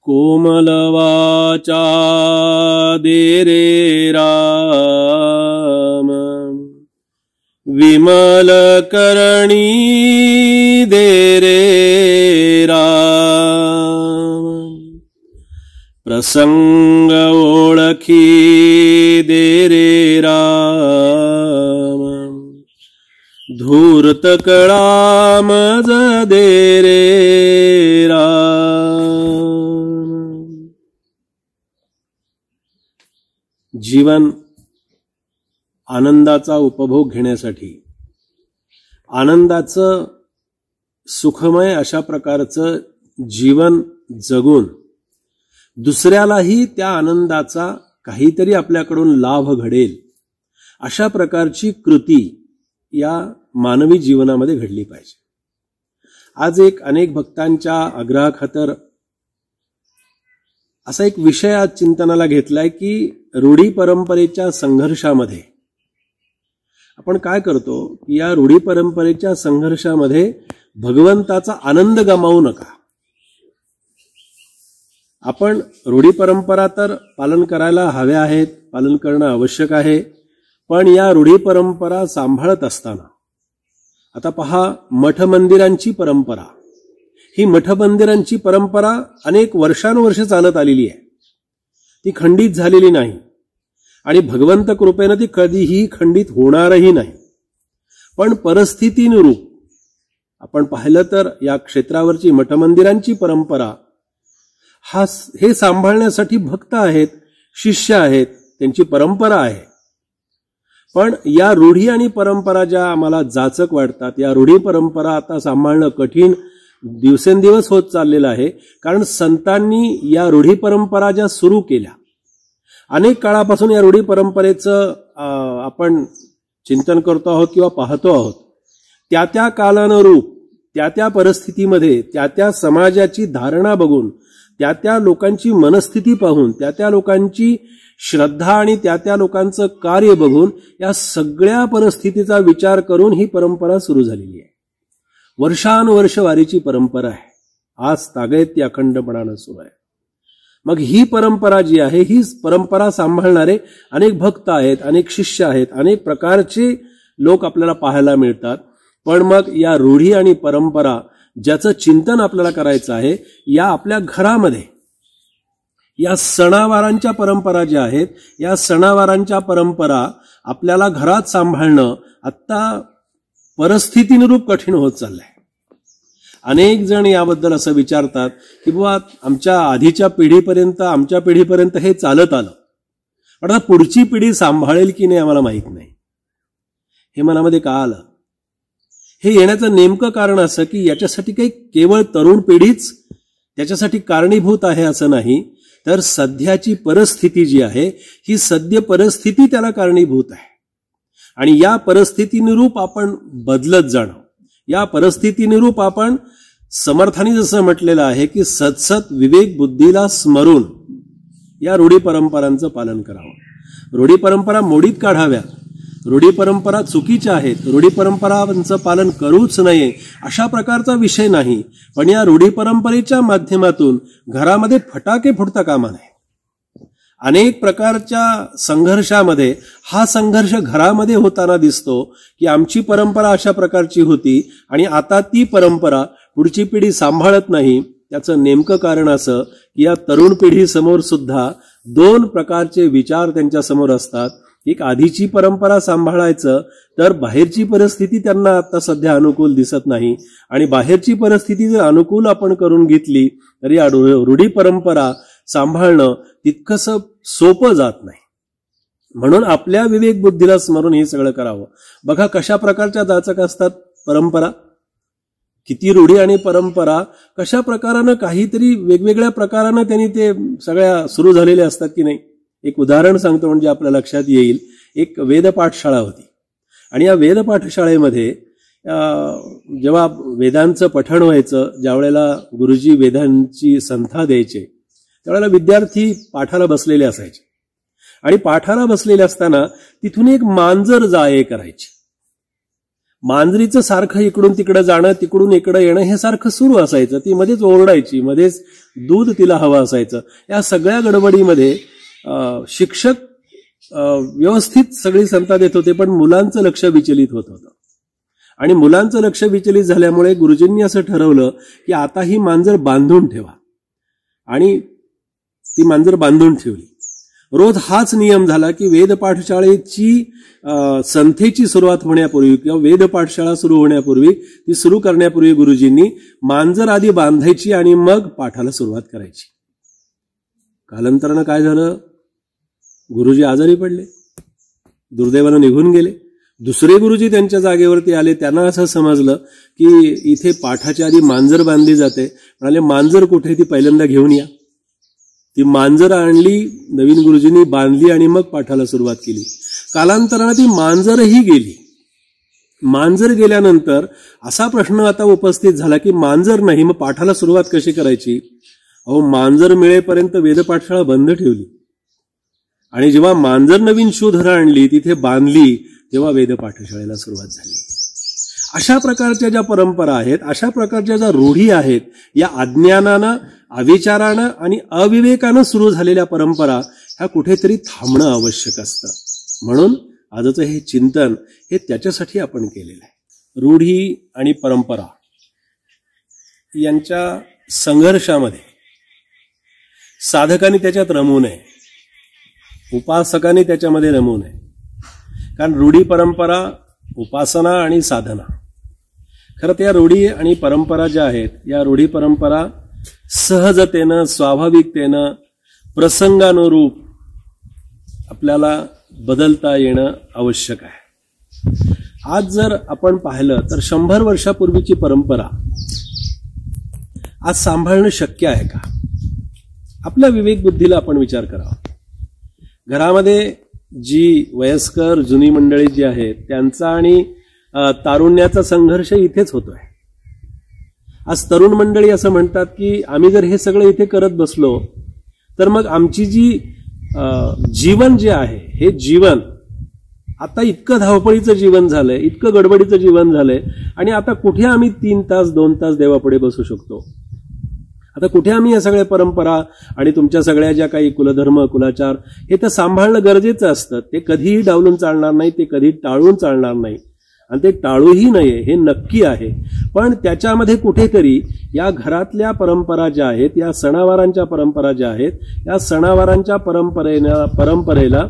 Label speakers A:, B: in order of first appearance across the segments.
A: कोमलवाचा दे रे राम, विमल करणी दे रे राम, प्रसंग ओळखी दे रे राम, धूर्त कळा मज दे रे राम. जीवन आनंदाचा उपभोग घेण्यासाठी, आनंदाचं सुखमय अशा प्रकारचं जीवन जगून दुसऱ्यालाही त्या आनंदाचा काहीतरी आपल्याकडून लाभ घडेल अशा प्रकारची कृती या मानवी जीवनामध्ये घडली पाहिजे. आज अनेक भक्तांच्या आग्रहाखातर असा एक विषय आज चिंतनाला घेतलाय की रूढी परंपरेच्या संघर्षामध्ये आपण काय करतो की या रूढी परंपरेच्या संघर्षामध्ये भगवंताचा आनंद गमावू नका. आपण रूढी परंपरा तर पालन करायला हव्या आहेत, पालन करणं आवश्यक आहे, पण या रूढी परंपरा सांभाळत असताना आता पहा, मठ मंदिरांची परंपरा, ही मठ मंदिरांची परंपरा अनेक वर्षानुवर्ष चालत आलेली आहे, ती खंडित झालेली नाही आणि भगवंत कृपेने ती कधीही खंडित होणारही नाही. पण परिस्थितीनुरूप आपण पाहिलं तर या क्षेत्रावरची मठ मंदिरांची परंपरा हे सांभाळण्यासाठी भक्त आहेत, शिष्य आहेत, त्यांची परंपरा आहे. पण या रूढी आणि परंपरा ज्या आम्हाला जाचक वाटतात, या रूढी परंपरा आता सांभाळणं कठीण दिवसेंदिवस होत चाललेलं आहे. कारण संतांनी या रूढी परंपरा ज्या सुरू केल्या, अनेक काळापासून या रूढी परंपरेचं आपण चिंतन करतो आहोत किंवा पाहतो आहोत. त्या त्या कालानुरूप, त्या त्या परिस्थितीमध्ये, त्या त्या समाजाची धारणा बघून, त्या त्या लोकांची मनस्थिती पाहून, त्या त्या लोकांची श्रद्धा आणि त्या त्या लोकांचं कार्य बघून, या सगळ्या परिस्थितीचा विचार करून ही परंपरा सुरू झालेली आहे. वर्षानुवर्ष वारीची परंपरा आहे, आज तागेत ती अखंडपणानं सुरू आहे. मग ही परंपरा जी आहे, ही परंपरा सांभाळणारे अनेक भक्त आहेत, अनेक शिष्य आहेत, अनेक प्रकारचे लोक आपल्याला पाहायला मिळतात. पण मग या रूढी आणि परंपरा ज्याचं चिंतन आपल्याला करायचं आहे, या आपल्या घरामध्ये या सणावारांच्या परंपरा ज्या आहेत, या सणावारांच्या परंपरा आपल्याला घरात सांभाळणं आता परिस्थितीनुरूप कठीण होत चाललंय. अनेक जण याबद्दल असं विचारतात की बुवा आमच्या आधीच्या पिढीपर्यंत, आमच्या पिढीपर्यंत हे चालत आलं, पण आता पुढची पिढी सांभाळेल की नाही आम्हाला माहित नाही. हे मनामध्ये का आलं? हे येण्याचं नेमकं कारण असं की याच्यासाठी काही केवळ तरुण पिढीच त्याच्यासाठी कारणीभूत आहे असं नाही, तर सध्याची परिस्थिती जी आहे, ही सद्य परिस्थिती त्याला कारणीभूत आहे. आणि या परिस्थितीनुरूप आपण बदलत जाणं, या परिस्थितीनुरूप आपण समर्थांनी जसं म्हटलेलं आहे की सतसत विवेक बुद्धीला स्मरून या रूढी परंपरांचं पालन करावं. रूढी परंपरा मोडीत काढाव्या, रूढी परंपरा चुकीच्या आहेत, रूढी परंपरांचं पालन करूच नये अशा प्रकारचा विषय नाही. पण या रूढी परंपरेच्या माध्यमातून घरामध्ये फटाके फुटता कामा नये. अनेक प्रकारच्या संघर्षामध्ये हा संघर्ष घरामध्ये होताना दिसतो की आमची परंपरा अशा प्रकारची होती आणि आता ती परंपरा पुढची पिढी सांभाळत नाही. त्याचं नेमकं कारण असं की या तरुण पिढीसमोर सुद्धा दोन प्रकारचे विचार त्यांच्या समोर असतात. एक, आधीची परंपरा सांभाळायचं तर बाहेरची परिस्थिती त्यांना आता सध्या अनुकूल दिसत नाही, आणि बाहेरची परिस्थिती जर अनुकूल आपण करून घेतली तर या रूढी परंपरा सांभाळणं तितकंसं सोपं जात नाही. म्हणून आपल्या विवेक बुद्धीला स्मरून हे सगळं करावं. बघा कशा प्रकारच्या जाचक असतात परंपरा, किती रूढी आणि परंपरा कशा प्रकारानं काहीतरी वेगवेगळ्या प्रकारानं त्यांनी ते सगळ्या सुरू झालेल्या असतात की नाही. एक उदाहरण सांगतो म्हणजे आपल्या लक्षात येईल. एक वेदपाठशाळा होती आणि या वेदपाठशाळेमध्ये जेव्हा वेदांचं पठण व्हायचं, ज्या वेळेला गुरुजी वेदांची संथा द्यायचे, त्यावेळेला विद्यार्थी पाठाला बसलेले असायचे आणि पाठाला बसलेले असताना तिथून एक मांजर जा ये करायची. मांजरीचं सारखं इकडून तिकडं जाणं, तिकडून इकडं येणं हे सारखं सुरू असायचं. ती मध्येच ओरडायची, मध्येच दूध तिला हवं असायचं. या सगळ्या गडबडीमध्ये शिक्षक व्यवस्थित सगळी संता देत होते, पण मुलांचं लक्ष विचलित होत होतं. आणि मुलांचं लक्ष विचलित झाल्यामुळे गुरुजींनी असं ठरवलं की आता ही मांजर बांधून ठेवा. आणि ती मांजर बांधून ठेवली. रोज हाच नियम झाला की वेद पाठशाळेची संथेची सुरुवात होण्यापूर्वी किंवा वेद पाठशाळा सुरू होण्यापूर्वी, ती सुरू करण्यापूर्वी गुरुजींनी मांजर आधी बांधायची आणि मग पाठाला सुरुवात करायची. कालांतरानं काय झालं, गुरुजी आजारी पडले, दुर्दैवानं निघून गेले. दुसरे गुरुजी त्यांच्या जागेवरती आले. त्यांना असं समजलं की इथे पाठाच्या आधी मांजर बांधली जाते. म्हणाले मांजर कुठे, ती पहिल्यांदा घेऊन या. ती मांजर आणली, नवीन गुरुजींनी बांधली आणि मग पाठाला सुरुवात केली. कालांतराने ती मांजरही गेली. मांजर गेल्यानंतर असा प्रश्न आता उपस्थित झाला की मांजर नाही, मग पाठाला सुरुवात कशी करायची. मांजर मिळेपर्यंत वेदपाठशाळा बंद ठेवली. आणि जेव्हा मांजर नवीन शोधरा आणली, तिथे बांधली, तेव्हा वेद पाठशाळेला सुरुवात झाली. अशा प्रकारच्या ज्या परंपरा आहेत, अशा प्रकारच्या ज्या रूढी आहेत, या अज्ञानानं, अविचारानं आणि अविवेकानं सुरू झालेल्या परंपरा ह्या कुठेतरी थांबणं आवश्यक असतं. म्हणून आजचं हे चिंतन हे त्याच्यासाठी आपण केलेलं आहे. रूढी आणि परंपरा यांच्या संघर्षामध्ये साधकांनी त्याच्यात रमू नये, उपासकांनी त्याच्यामध्ये रमू नये. कारण रूढी परंपरा, उपासना आणि साधना, खरं तर या रूढी आणि परंपरा ज्या आहेत, या रूढी परंपरा सहजतेनं, स्वाभाविकतेनं, प्रसंगानुरूप आपल्याला बदलता येणं आवश्यक आहे. आज जर आपण पाहिलं तर 100 वर्षापूर्वीची परंपरा आज सांभाळणं शक्य आहे का? आपल्या विवेक बुद्धीला आपण विचार करावा. घरामध्ये जी वयस्कर जुनी मंडळी जी आहेत, त्यांचा आणि तारुण्याचा संघर्ष इथेच होतोय. आज तरुण मंडळी असं म्हणतात की आम्ही जर हे सगळं इथे करत बसलो तर मग आमची जी जीवन जे आहे, हे जीवन आता इतकं धावपळीचं जीवन झालंय, इतकं गडबडीचं जीवन झालंय, आणि आता कुठे आम्ही 3 तास 2 तास देवापुढे बसू शकतो? आता कुठे आम्ही या सगळ्या परंपरा आणि तुमच्या सगळ्या ज्या काही कुलधर्म, कुलाचार, हे तर सांभाळणं गरजेचं असतं. ते कधीही डावलून चालणार नाही, ते कधी टाळून चालणार नाही, आणि ते टाळूही नये हे नक्की आहे. पण त्याच्यामध्ये कुठेतरी या घरातल्या परंपरा ज्या आहेत, या सणावारांच्या परंपरा ज्या आहेत, या सणावारांच्या परंपरेला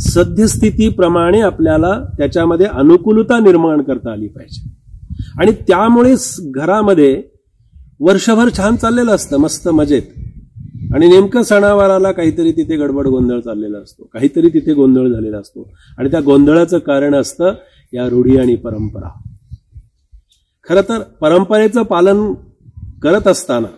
A: सद्यस्थितीप्रमाणे आपल्याला त्याच्यामध्ये अनुकूलता निर्माण करता आली पाहिजे. आणि त्यामुळे घरामध्ये वर्षभर छान चाललेलं असतं, मस्त मजेत, आणि नेमकं सणावाराला काहीतरी तिथे गडबड गोंधळ चाललेला असतो, काहीतरी तिथे गोंधळ झालेला असतो, आणि त्या गोंधळाचं कारण असतं या रूढी आणि परंपरा. खरं तर परंपरेचं पालन करत असताना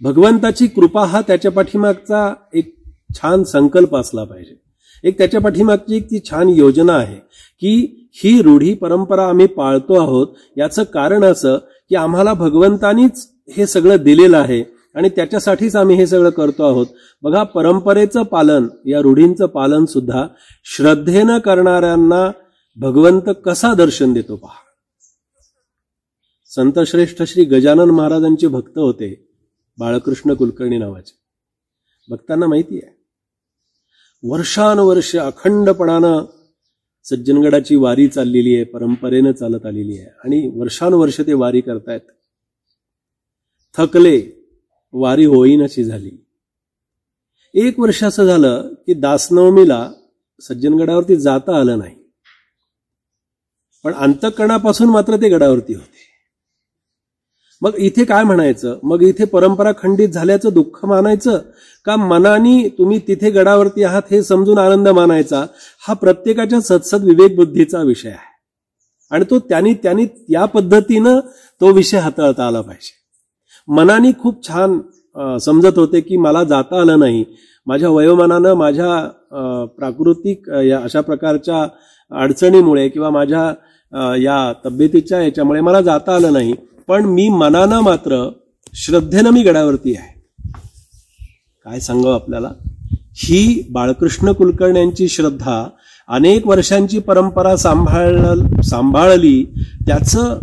A: भगवंताची कृपा हा त्याच्या पाठीमागचा एक छान संकल्प असला पाहिजे. एक त्याच्या पाठीमागची एक ती छान योजना आहे की ही रूढी परंपरा आम्ही पाळतो आहोत, याचं कारण असं की आम्हाला भगवंतानीच हे सगळं दिलेलं आहे आणि त्याच्यासाठीच आम्ही हे सगळं करतो आहोत. बघा, परंपरेचं पालन, या रूढींचं पालन सुद्धा श्रद्धेनं करणाऱ्यांना भगवंत कसा दर्शन देतो पहा. संतश्रेष्ठ श्री गजानन महाराजांचे भक्त होते, बाळकृष्ण कुलकर्णी नावाचे. भक्तांना माहिती आहे, वर्षानुवर्ष अखंडपणानं सज्जनगडाची वारी चाललेली आहे, परंपरेनं चालत आलेली आहे, आणि वर्षानुवर्ष ते वारी करतायत. थकले, वारी होईनाशी झाली. 1 वर्ष असं झालं की दासनवमीला सज्जनगडावरती जाता आलं नाही, पण अंतःकरणापासून मात्र ते गडावरती होते. मग इथे काय म्हणायचं? मग इथे परंपरा खंडित झाल्याचं दुःख मानायचं का मनाने तुम्ही तिथे गडावरती आहात हे समजून आनंद मानायचा? हा प्रत्येकाच्या सत्सद विवेक बुद्धीचा विषय आहे, आणि तो त्यांनी त्या पद्धतीनं तो विषय हाताळता आला पाहिजे. मनाने खूप छान समजत होते की मला जाता आलं नाही, माझ्या वयोमानानं, माझ्या प्राकृतिक या अशा प्रकारच्या अडचणीमुळे किंवा माझ्या या तब्येतीच्या याच्यामुळे मला जाता आलं नाही, पण मी मनानं मात्र श्रद्धेनं मी गडावरती आहे. काय सांगावं आपल्याला? ही बाळकृष्ण कुलकर्ण्यांची श्रद्धा अनेक वर्षांची परंपरा सांभाळली, त्याचं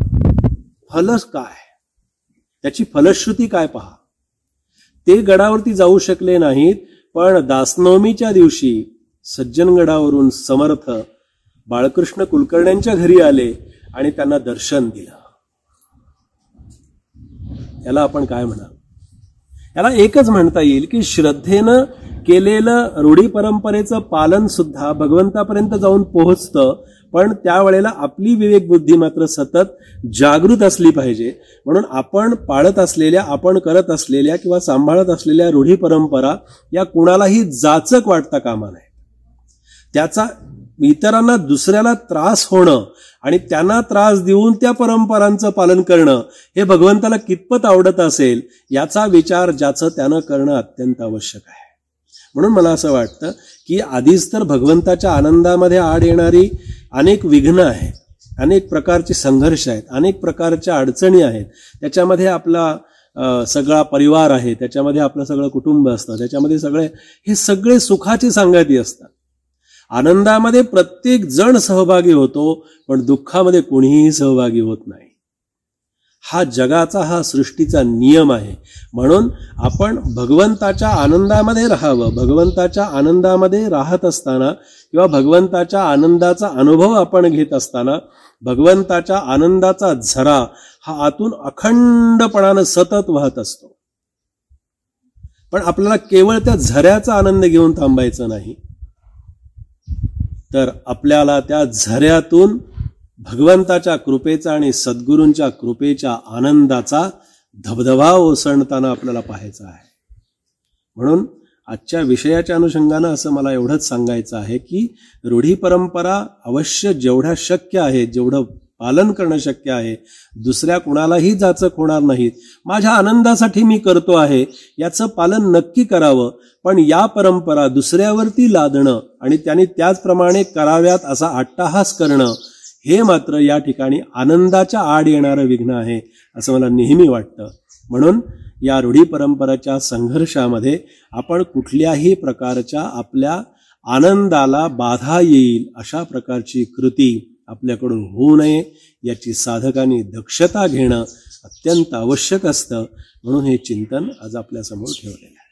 A: फल काय, त्याची फलश्रुती काय पहा. ते गडावरती जाऊ शकले नाहीत, पण दासनवमीच्या दिवशी सज्जनगडावरून समर्थ बाळकृष्ण कुलकर्ण्यांच्या घरी आले आणि त्यांना दर्शन दिलं. याला आपण काय म्हणा, याला एकच म्हणता येईल की श्रद्धेनं केलेलं रूढी परंपरेचं पालन सुद्धा भगवंतापर्यंत जाऊन पोहोचतं, पण त्यावेळेला आपली विवेक बुद्धी मात्र सतत जागृत असली पाहिजे. म्हणून आपण पाळत असलेल्या, आपण करत असलेल्या किंवा सांभाळत असलेल्या रूढी परंपरा या कुणालाही जाचक वाटता कामा नये. त्याचा इतरांना, दुसऱ्याला त्रास होणं आणि त्यांना त्रास देऊन त्या परंपरांचं पालन करणं हे भगवंताला कितपत आवडत असेल याचा विचार ज्याचं त्यानं करणं अत्यंत आवश्यक आहे. म्हणून मला असं वाटतं की आधीच तर भगवंताच्या आनंदामध्ये आड येणारी अनेक विघ्न आहेत, अनेक प्रकारचे संघर्ष आहेत, अनेक प्रकारच्या अडचणी आहेत. त्याच्यामध्ये आपला सगळा परिवार आहे, त्याच्यामध्ये आपलं सगळं कुटुंब असतं, त्याच्यामध्ये हे सगळे सुखाची सांगती असतात. आनंदामध्ये प्रत्येक जण सहभागी होतो, पण दुःखामध्ये कोणीही सहभागी होत नाही. हा जगाचा, हा सृष्टीचा नियम आहे. म्हणून आपण भगवंताच्या आनंदामध्ये राहावं. भगवंताच्या आनंदामध्ये राहत असताना किंवा भगवंताच्या आनंदाचा अनुभव आपण घेत असताना भगवंताच्या आनंदाचा झरा हा आतून अखंडपणानं सतत वाहत असतो. पण आपल्याला केवळ त्या झऱ्याचा आनंद घेऊन थांबायचं नाही, तर आपल्याला त्या झऱ्यातून भगवंताच्या कृपेचा आणि सद्गुरूंच्या कृपेच्या आनंदाचा धबधबा ओसंडताना आपल्याला पाहायचा आहे. म्हणून आजच्या विषयाच्या अनुषंगानं असं मला एवढंच सांगायचं आहे की रूढी परंपरा अवश्य जेवढ्या शक्य आहे, जेवढं पालन करणं शक्य आहे, दुसऱ्या कुणालाही जाचक होणार नाहीत. माझ्या आनंदासाठी मी करतो आहे याचं पालन नक्की करावं, पण या परंपरा दुसऱ्यावरती लादणं आणि त्यांनी त्याचप्रमाणे कराव्यात असा अट्टाहास करणं हे मात्र या ठिकाणी आनंदाच्या आड येणारं विघ्न आहे असं मला नेहमी वाटतं. म्हणून या रूढी परंपरेच्या संघर्षामध्ये आपण कुठल्याही प्रकारच्या आपल्या आनंदाला बाधा येईल अशा प्रकारची कृती आपल्याकडून होऊ नये याची साधकांनी दक्षता घेणं अत्यंत आवश्यक असतं. म्हणून हे चिंतन आज आपल्यासमोर ठेवलेलं आहे.